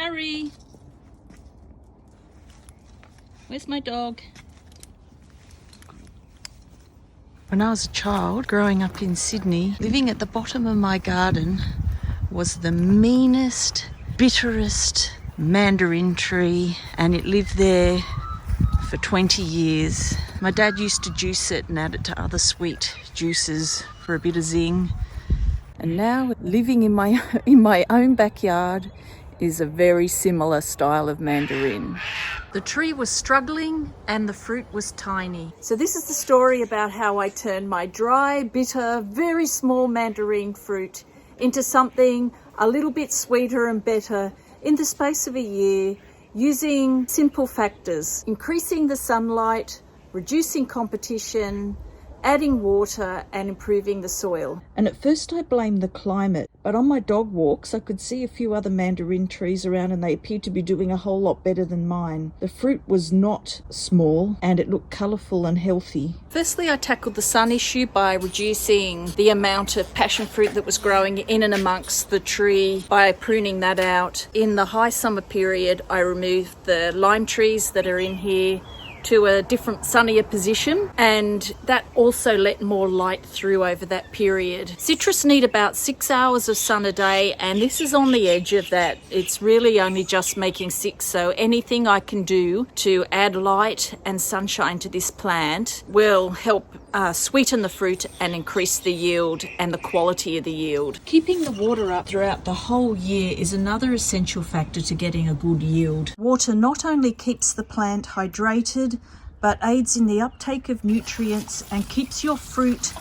Hurry! Where's my dog? When I was a child, growing up in Sydney, living at the bottom of my garden was the meanest, bitterest mandarin tree, and it lived there for 20 years. My dad used to juice it and add it to other sweet juices for a bit of zing. And now, living in my own backyard is a very similar style of mandarin. The tree was struggling and the fruit was tiny. So this is the story about how I turned my dry, bitter, very small mandarin fruit into something a little bit sweeter and better in the space of a year, using simple factors: increasing the sunlight, reducing competition, adding water and improving the soil. And at first I blamed the climate, but on my dog walks I could see a few other mandarin trees around and they appeared to be doing a whole lot better than mine. The fruit was not small and it looked colourful and healthy. Firstly, I tackled the sun issue by reducing the amount of passion fruit that was growing in and amongst the tree by pruning that out. In the high summer period, I removed the lime trees that are in here to a different sunnier position, and that also let more light through over that period. Citrus need about 6 hours of sun a day, and this is on the edge of that. It's really only just making 6, so anything I can do to add light and sunshine to this plant will help sweeten the fruit and increase the yield and the quality of the yield. Keeping the water up throughout the whole year is another essential factor to getting a good yield. Water not only keeps the plant hydrated, but aids in the uptake of nutrients and keeps your fruit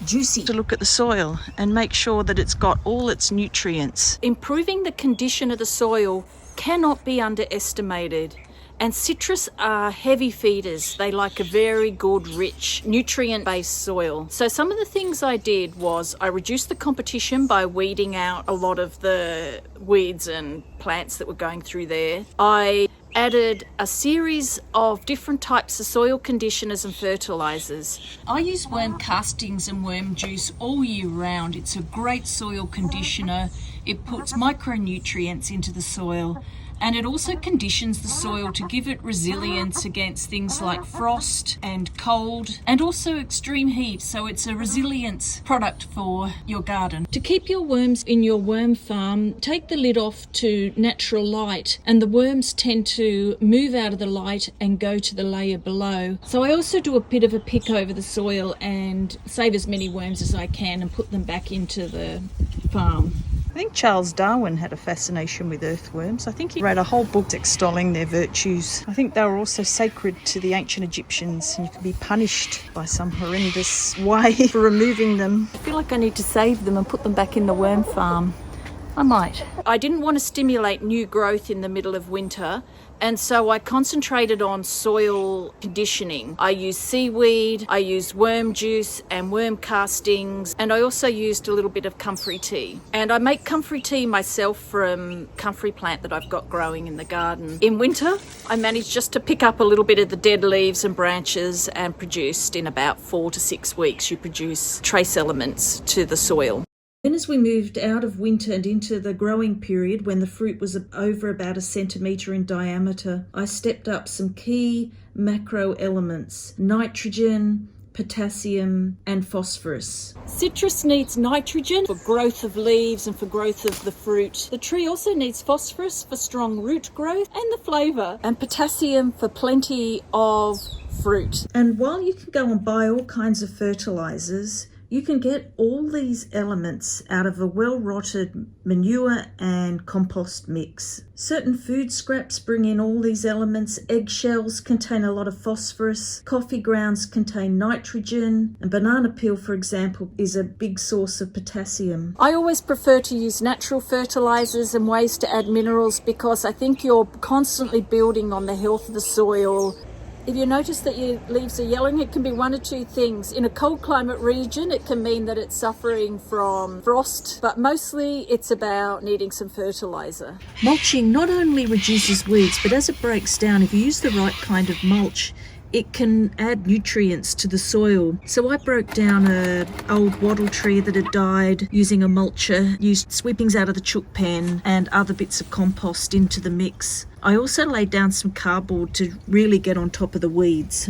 juicy. To look at the soil and make sure that it's got all its nutrients. Improving the condition of the soil cannot be underestimated. And citrus are heavy feeders. They like a very good, rich, nutrient-based soil. So some of the things I did was I reduced the competition by weeding out a lot of the weeds and plants that were going through there. I added a series of different types of soil conditioners and fertilizers. I use worm castings and worm juice all year round. It's a great soil conditioner. It puts micronutrients into the soil, and it also conditions the soil to give it resilience against things like frost and cold and also extreme heat. So it's a resilience product for your garden. To keep your worms in your worm farm, take the lid off to natural light, and the worms tend to move out of the light and go to the layer below. So I also do a bit of a pick over the soil and save as many worms as I can and put them back into the farm. I think Charles Darwin had a fascination with earthworms. I think he wrote a whole book extolling their virtues. I think they were also sacred to the ancient Egyptians, and you could be punished by some horrendous way for removing them. I feel like I need to save them and put them back in the worm farm. I might. I didn't want to stimulate new growth in the middle of winter, and so I concentrated on soil conditioning. I used seaweed, I used worm juice and worm castings, and I also used a little bit of comfrey tea. And I make comfrey tea myself from comfrey plant that I've got growing in the garden. In winter, I managed just to pick up a little bit of the dead leaves and branches, and produced in about 4 to 6 weeks, you produce trace elements to the soil. Then as we moved out of winter and into the growing period, when the fruit was over about 1 centimetre in diameter, I stepped up some key macro elements: nitrogen, potassium and phosphorus. Citrus needs nitrogen for growth of leaves and for growth of the fruit. The tree also needs phosphorus for strong root growth and the flavour, and potassium for plenty of fruit. And while you can go and buy all kinds of fertilisers, you can get all these elements out of a well-rotted manure and compost mix. Certain food scraps bring in all these elements. Eggshells contain a lot of phosphorus, coffee grounds contain nitrogen, and banana peel, for example, is a big source of potassium. I always prefer to use natural fertilizers and ways to add minerals because I think you're constantly building on the health of the soil. If you notice that your leaves are yellowing, it can be one or two things. In a cold climate region, it can mean that it's suffering from frost, but mostly it's about needing some fertilizer. Mulching not only reduces weeds, but as it breaks down, if you use the right kind of mulch, it can add nutrients to the soil. So I broke down a old wattle tree that had died using a mulcher, used sweepings out of the chook pen and other bits of compost into the mix. I also laid down some cardboard to really get on top of the weeds.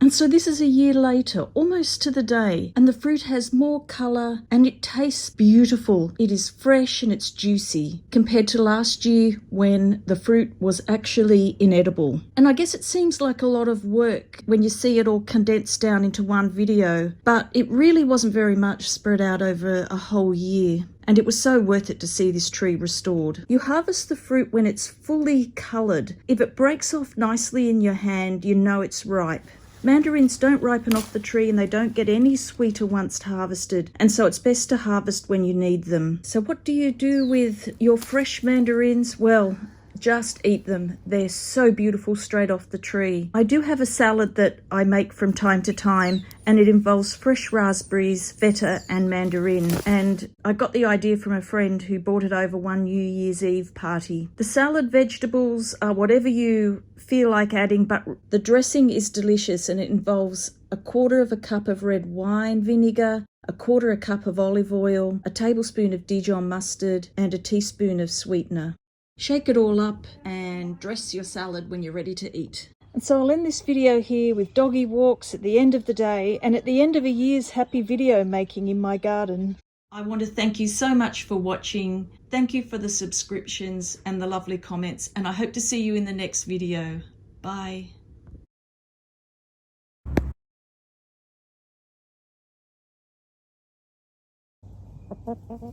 And so this is a year later, almost to the day, and the fruit has more colour and it tastes beautiful. It is fresh and it's juicy compared to last year when the fruit was actually inedible. And I guess it seems like a lot of work when you see it all condensed down into one video, but it really wasn't very much spread out over a whole year. And it was so worth it to see this tree restored. You harvest the fruit when it's fully coloured. If it breaks off nicely in your hand, you know it's ripe. Mandarins don't ripen off the tree and they don't get any sweeter once harvested, and so it's best to harvest when you need them. So what do you do with your fresh mandarins? Well, just eat them. They're so beautiful straight off the tree. I do have a salad that I make from time to time, and it involves fresh raspberries, feta and mandarin, and I got the idea from a friend who brought it over one New Year's Eve party. The salad vegetables are whatever you feel like adding, but the dressing is delicious, and it involves 1/4 cup of red wine vinegar, 1/4 cup of olive oil, a tablespoon of Dijon mustard and a teaspoon of sweetener. Shake it all up and dress your salad when you're ready to eat. And so I'll end this video here with doggy walks at the end of the day and at the end of a year's happy video making in my garden. I want to thank you so much for watching. Thank you for the subscriptions and the lovely comments, and I hope to see you in the next video. Bye.